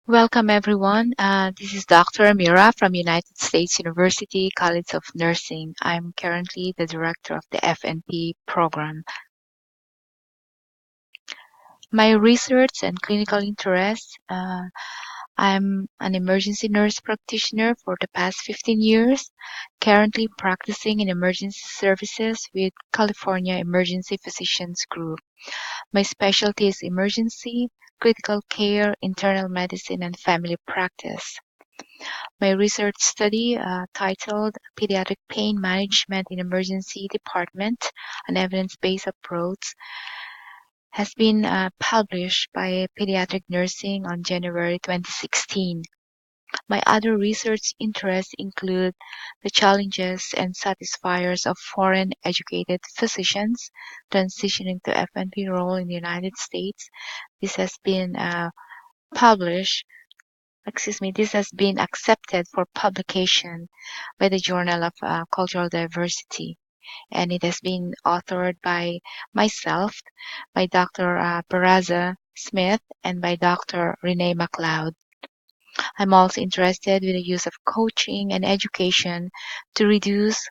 Welcome, everyone. This is Dr. Amira from United States University College of Nursing. I'm currently the director of the FNP program. My research and clinical interests, I'm an emergency nurse practitioner for the past 15 years, currently practicing in emergency services with California Emergency Physicians Group. My specialty is emergency, critical care, internal medicine, and family practice. My research study, titled Pediatric Pain Management in Emergency Department: An Evidence-Based Approach, has been published by Pediatric Nursing on January 2016. My other research interests include the challenges and satisfiers of foreign educated physicians transitioning to FNP role in the United States. This has been this has been accepted for publication by the Journal of Cultural Diversity, and it has been authored by myself, by Dr. Peraza Smith, and by Dr. Renee MacLeod. I'm also interested with the use of coaching and education to reduce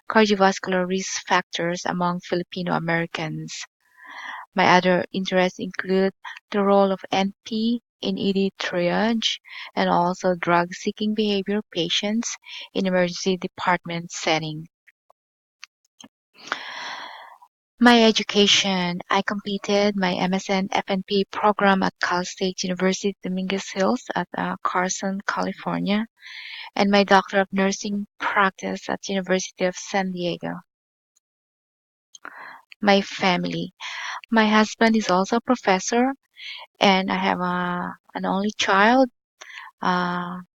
cardiovascular risk factors among Filipino Americans. My other interests include the role of NP in ED triage and also drug-seeking behavior patients in emergency department setting. My education, I completed my MSN FNP program at Cal State University Dominguez Hills at Carson, California, and my Doctor of Nursing practice at University of San Diego. My family. My husband is also a professor, and I have an only child.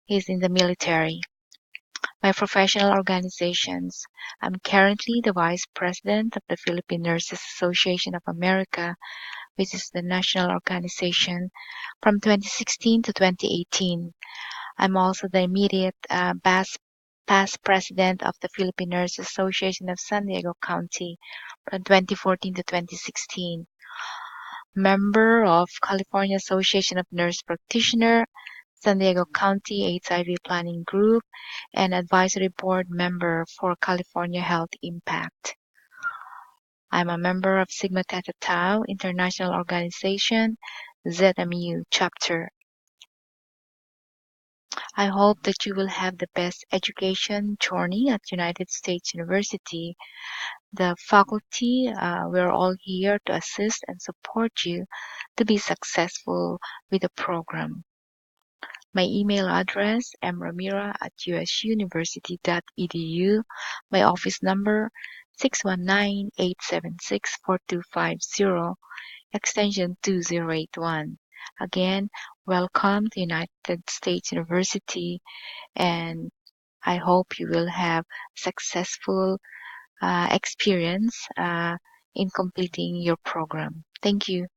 He's in the military. My professional organizations. I'm currently the Vice President of the Philippine Nurses Association of America, which is the national organization from 2016 to 2018. I'm also the immediate past president of the Philippine Nurses Association of San Diego County from 2014 to 2016. Member of California Association of Nurse Practitioner, San Diego County HIV Planning Group, and advisory board member for California Health Impact. I'm a member of Sigma Theta Tau International Organization, ZMU chapter. I hope that you will have the best education journey at United States University. The faculty, we're all here to assist and support you to be successful with the program. My email address, mramira@usuniversity.edu. My office number, 619-876-4250, extension 2081. Again, welcome to United States University, and I hope you will have successful experience in completing your program. Thank you.